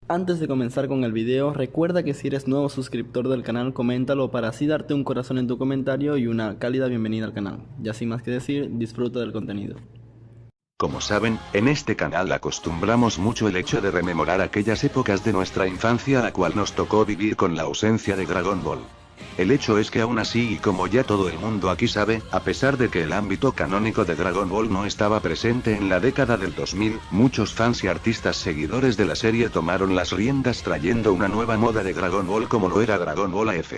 Antes de comenzar con el video, recuerda que si eres nuevo suscriptor del canal, coméntalo para así darte un corazón en tu comentario y una cálida bienvenida al canal. Ya sin más que decir, disfruta del contenido. Como saben, en este canal acostumbramos mucho el hecho de rememorar aquellas épocas de nuestra infancia a la cual nos tocó vivir con la ausencia de Dragon Ball. El hecho es que aún así, y como ya todo el mundo aquí sabe, a pesar de que el ámbito canónico de Dragon Ball no estaba presente en la década del 2000, muchos fans y artistas seguidores de la serie tomaron las riendas trayendo una nueva moda de Dragon Ball como lo era Dragon Ball AF.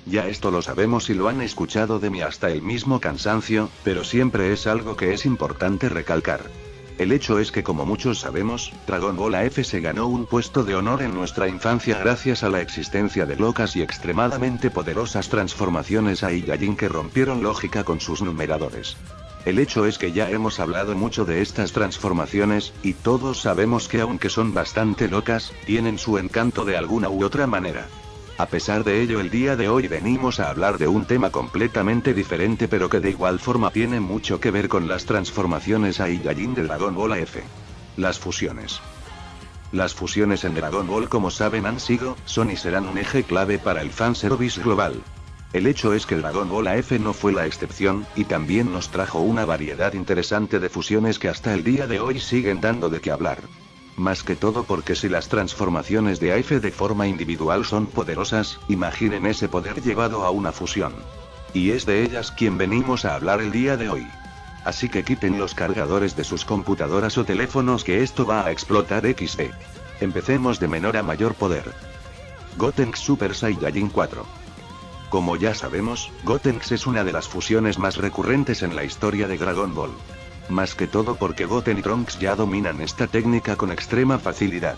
Ya esto lo sabemos y lo han escuchado de mí hasta el mismo cansancio, pero siempre es algo que es importante recalcar. El hecho es que como muchos sabemos, Dragon Ball AF se ganó un puesto de honor en nuestra infancia gracias a la existencia de locas y extremadamente poderosas transformaciones Saiyajin que rompieron lógica con sus numeradores. El hecho es que ya hemos hablado mucho de estas transformaciones, y todos sabemos que aunque son bastante locas, tienen su encanto de alguna u otra manera. A pesar de ello, el día de hoy venimos a hablar de un tema completamente diferente pero que de igual forma tiene mucho que ver con las transformaciones Saiyajin de Dragon Ball AF. Las fusiones. Las fusiones en Dragon Ball, como saben, han sido, son y serán un eje clave para el fanservice global. El hecho es que Dragon Ball AF no fue la excepción, y también nos trajo una variedad interesante de fusiones que hasta el día de hoy siguen dando de qué hablar. Más que todo porque si las transformaciones de AF de forma individual son poderosas, imaginen ese poder llevado a una fusión. Y es de ellas quien venimos a hablar el día de hoy. Así que quiten los cargadores de sus computadoras o teléfonos que esto va a explotar XD. Empecemos de menor a mayor poder. Gotenks Super Saiyajin 4. Como ya sabemos, Gotenks es una de las fusiones más recurrentes en la historia de Dragon Ball. Más que todo porque Goten y Trunks ya dominan esta técnica con extrema facilidad.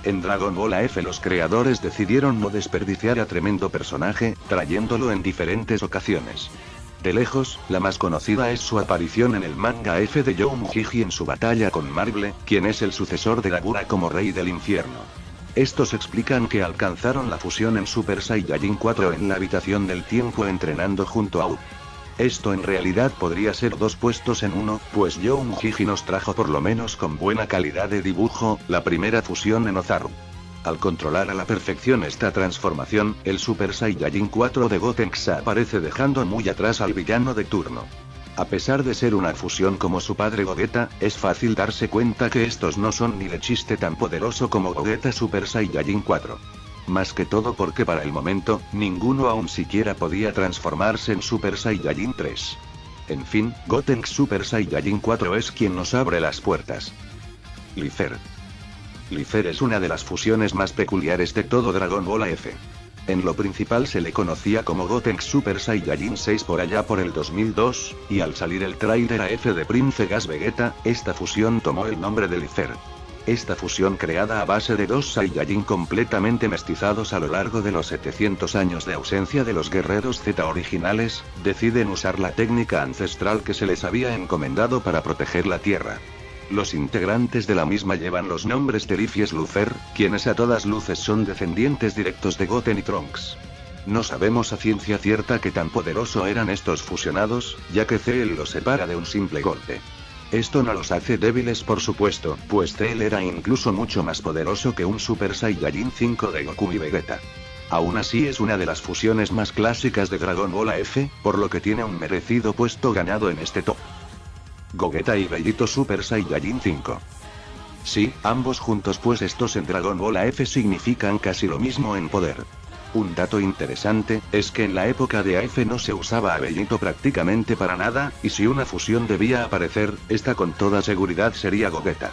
En Dragon Ball AF los creadores decidieron no desperdiciar a tremendo personaje, trayéndolo en diferentes ocasiones. De lejos, la más conocida es su aparición en el manga AF de Young-Jiji en su batalla con Marble, quien es el sucesor de Dabura como rey del infierno. Estos explican que alcanzaron la fusión en Super Saiyajin 4 en la habitación del tiempo entrenando junto a Up. Esto en realidad podría ser dos puestos en uno, pues Young-Jiji nos trajo por lo menos con buena calidad de dibujo, la primera fusión en Ozaru. Al controlar a la perfección esta transformación, el Super Saiyajin 4 de Gotenks aparece dejando muy atrás al villano de turno. A pesar de ser una fusión como su padre Gogeta, es fácil darse cuenta que estos no son ni de chiste tan poderoso como Gogeta Super Saiyajin 4. Más que todo porque para el momento, ninguno aún siquiera podía transformarse en Super Saiyajin 3. En fin, Gotenks Super Saiyajin 4 es quien nos abre las puertas. Lifer. Lifer es una de las fusiones más peculiares de todo Dragon Ball AF. En lo principal se le conocía como Gotenks Super Saiyajin 6 por allá por el 2002, y al salir el tráiler AF de Prince Gas Vegeta, esta fusión tomó el nombre de Lifer. Esta fusión creada a base de dos Saiyajin completamente mestizados a lo largo de los 700 años de ausencia de los guerreros Z originales, deciden usar la técnica ancestral que se les había encomendado para proteger la Tierra. Los integrantes de la misma llevan los nombres de Leaf y Sluffer, quienes a todas luces son descendientes directos de Goten y Trunks. No sabemos a ciencia cierta qué tan poderoso eran estos fusionados, ya que Cell los separa de un simple golpe. Esto no los hace débiles por supuesto, pues Cell era incluso mucho más poderoso que un Super Saiyajin 5 de Goku y Vegeta. Aún así es una de las fusiones más clásicas de Dragon Ball AF, por lo que tiene un merecido puesto ganado en este top. Gogeta y Bellito Super Saiyajin 5. Sí, ambos juntos pues estos en Dragon Ball AF significan casi lo mismo en poder. Un dato interesante, es que en la época de AF no se usaba a Bellito prácticamente para nada, y si una fusión debía aparecer, esta con toda seguridad sería Gogeta.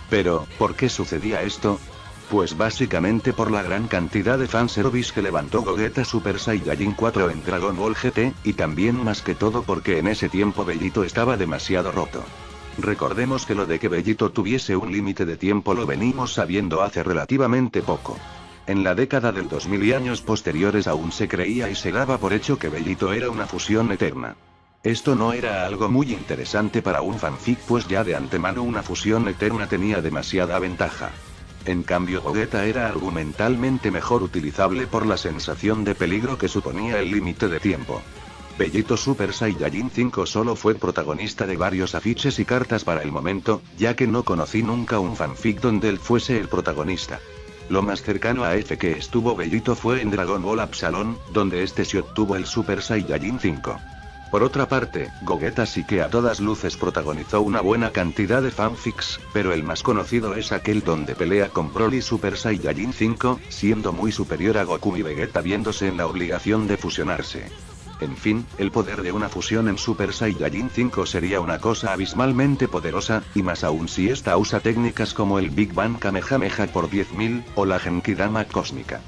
Pero, ¿por qué sucedía esto? Pues básicamente por la gran cantidad de fanservice que levantó Gogeta Super Saiyajin 4 en Dragon Ball GT, y también más que todo porque en ese tiempo Bellito estaba demasiado roto. Recordemos que lo de que Bellito tuviese un límite de tiempo lo venimos sabiendo hace relativamente poco. En la década del 2000 y años posteriores aún se creía y se daba por hecho que Bellito era una fusión eterna. Esto no era algo muy interesante para un fanfic pues ya de antemano una fusión eterna tenía demasiada ventaja. En cambio Gogeta era argumentalmente mejor utilizable por la sensación de peligro que suponía el límite de tiempo. Bellito Super Saiyajin 5 solo fue protagonista de varios afiches y cartas para el momento, ya que no conocí nunca un fanfic donde él fuese el protagonista. Lo más cercano a F que estuvo Bellito fue en Dragon Ball Absalón, donde este se obtuvo el Super Saiyajin 5. Por otra parte, Gogeta sí que a todas luces protagonizó una buena cantidad de fanfics, pero el más conocido es aquel donde pelea con Broly Super Saiyajin 5, siendo muy superior a Goku y Vegeta viéndose en la obligación de fusionarse. En fin, el poder de una fusión en Super Saiyajin 5 sería una cosa abismalmente poderosa, y más aún si esta usa técnicas como el Big Bang Kamehameha por 10.000, o la Genkidama cósmica.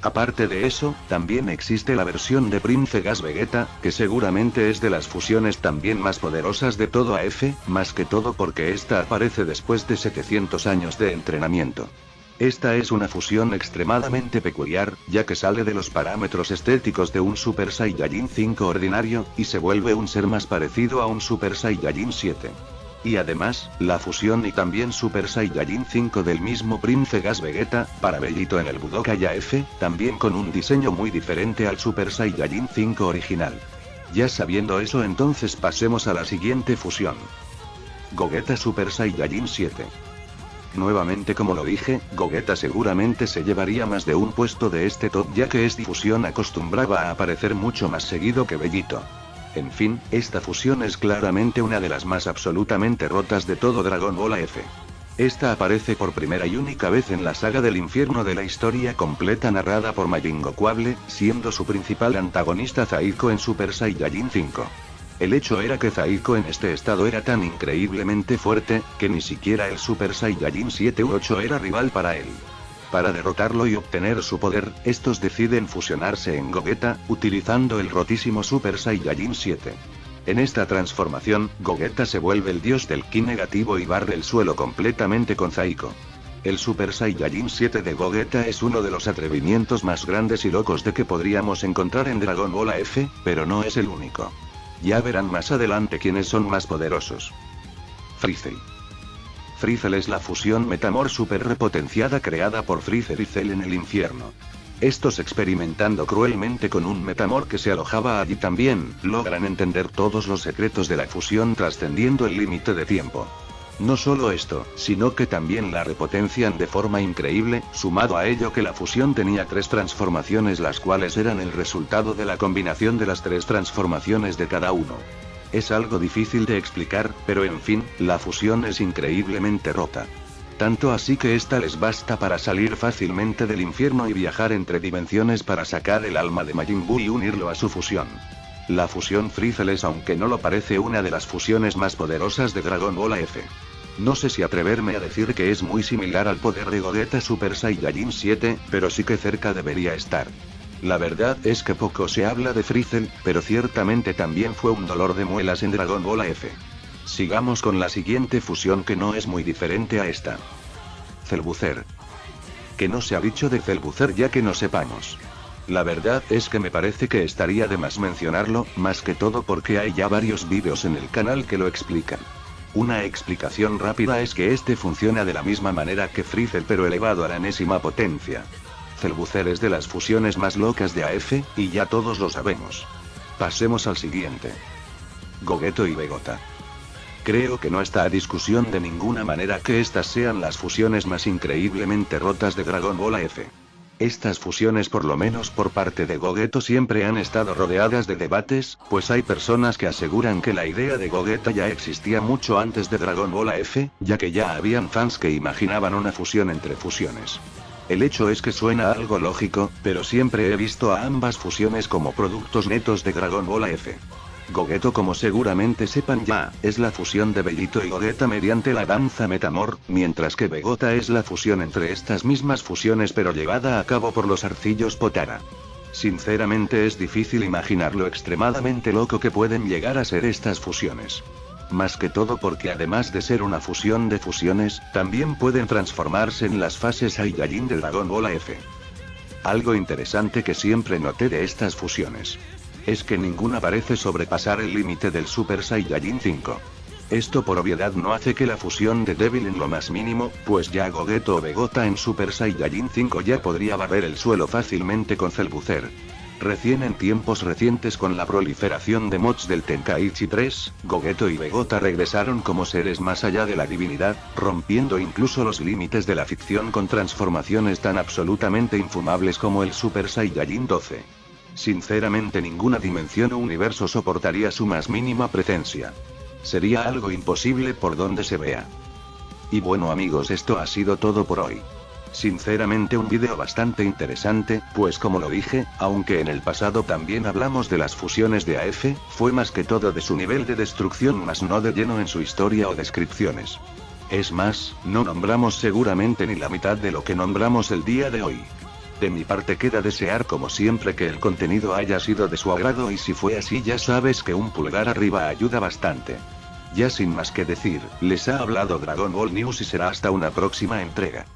Aparte de eso, también existe la versión de Prince Gas Vegeta, que seguramente es de las fusiones también más poderosas de todo AF, más que todo porque esta aparece después de 700 años de entrenamiento. Esta es una fusión extremadamente peculiar, ya que sale de los parámetros estéticos de un Super Saiyajin 5 ordinario, y se vuelve un ser más parecido a un Super Saiyajin 7. Y además, la fusión y también Super Saiyajin 5 del mismo Prince Gas Vegeta, para Bellito en el Budokai AF, también con un diseño muy diferente al Super Saiyajin 5 original. Ya sabiendo eso, entonces pasemos a la siguiente fusión. Gogeta Super Saiyajin 7. Nuevamente, como lo dije, Gogeta seguramente se llevaría más de un puesto de este top, ya que esta fusión acostumbraba a aparecer mucho más seguido que Bellito. En fin, esta fusión es claramente una de las más absolutamente rotas de todo Dragon Ball AF. Esta aparece por primera y única vez en la saga del infierno de la historia completa narrada por Majin Gokuable, siendo su principal antagonista Zaiko en Super Saiyajin 5. El hecho era que Zaiko en este estado era tan increíblemente fuerte, que ni siquiera el Super Saiyajin 7 u 8 era rival para él. Para derrotarlo y obtener su poder, estos deciden fusionarse en Gogeta, utilizando el rotísimo Super Saiyajin 7. En esta transformación, Gogeta se vuelve el dios del ki negativo y barre el suelo completamente con Zaiko. El Super Saiyajin 7 de Gogeta es uno de los atrevimientos más grandes y locos de que podríamos encontrar en Dragon Ball AF, pero no es el único. Ya verán más adelante quiénes son más poderosos. Freezel. Freezel es la fusión Metamor super repotenciada creada por Freezer y Cell en el infierno. Estos, experimentando cruelmente con un Metamor que se alojaba allí también, logran entender todos los secretos de la fusión trascendiendo el límite de tiempo. No solo esto, sino que también la repotencian de forma increíble, sumado a ello que la fusión tenía 3 transformaciones, las cuales eran el resultado de la combinación de las 3 transformaciones de cada uno. Es algo difícil de explicar, pero en fin, la fusión es increíblemente rota. Tanto así que esta les basta para salir fácilmente del infierno y viajar entre dimensiones para sacar el alma de Majin Buu y unirlo a su fusión. La fusión Freezel es, aunque no lo parece, una de las fusiones más poderosas de Dragon Ball AF. No sé si atreverme a decir que es muy similar al poder de Gogeta Super Saiyajin 7, pero sí que cerca debería estar. La verdad es que poco se habla de Freezel, pero ciertamente también fue un dolor de muelas en Dragon Ball AF. Sigamos con la siguiente fusión, que no es muy diferente a esta. Cell-Buzzer. Que no se ha dicho de Cell-Buzzer ya que no sepamos. La verdad es que me parece que estaría de más mencionarlo, más que todo porque hay ya varios vídeos en el canal que lo explican. Una explicación rápida es que este funciona de la misma manera que Freezel, pero elevado a la enésima potencia. Cell-Buzzer es de las fusiones más locas de AF, y ya todos lo sabemos. Pasemos al siguiente. Gogeto y Vegeta. Creo que no está a discusión de ninguna manera que estas sean las fusiones más increíblemente rotas de Dragon Ball AF. Estas fusiones, por lo menos por parte de Gogeto, siempre han estado rodeadas de debates, pues hay personas que aseguran que la idea de Gogeta ya existía mucho antes de Dragon Ball AF, ya que ya habían fans que imaginaban una fusión entre fusiones. El hecho es que suena algo lógico, pero siempre he visto a ambas fusiones como productos netos de Dragon Ball AF. Gogeto, como seguramente sepan ya, es la fusión de Bellito y Gogeta mediante la danza Metamor, mientras que Vegeta es la fusión entre estas mismas fusiones pero llevada a cabo por los arcillos Potara. Sinceramente es difícil imaginar lo extremadamente loco que pueden llegar a ser estas fusiones. Más que todo porque además de ser una fusión de fusiones, también pueden transformarse en las fases Saiyajin de Dragon Ball AF. Algo interesante que siempre noté de estas fusiones es que ninguna parece sobrepasar el límite del Super Saiyajin 5. Esto por obviedad no hace que la fusión de débil en lo más mínimo, pues ya Gogeto o Vegeta en Super Saiyajin 5 ya podría barrer el suelo fácilmente con Cell-Buzzer. Recién en tiempos recientes con la proliferación de mods del Tenkaichi 3, Gogeto y Vegeta regresaron como seres más allá de la divinidad, rompiendo incluso los límites de la ficción con transformaciones tan absolutamente infumables como el Super Saiyajin 12. Sinceramente ninguna dimensión o universo soportaría su más mínima presencia. Sería algo imposible por donde se vea. Y bueno amigos, esto ha sido todo por hoy. Sinceramente un vídeo bastante interesante, pues como lo dije, aunque en el pasado también hablamos de las fusiones de AF, fue más que todo de su nivel de destrucción más no de lleno en su historia o descripciones. Es más, no nombramos seguramente ni la mitad de lo que nombramos el día de hoy. De mi parte queda desear como siempre que el contenido haya sido de su agrado y si fue así ya sabes que un pulgar arriba ayuda bastante. Ya sin más que decir, les ha hablado Dragon Ball News y será hasta una próxima entrega.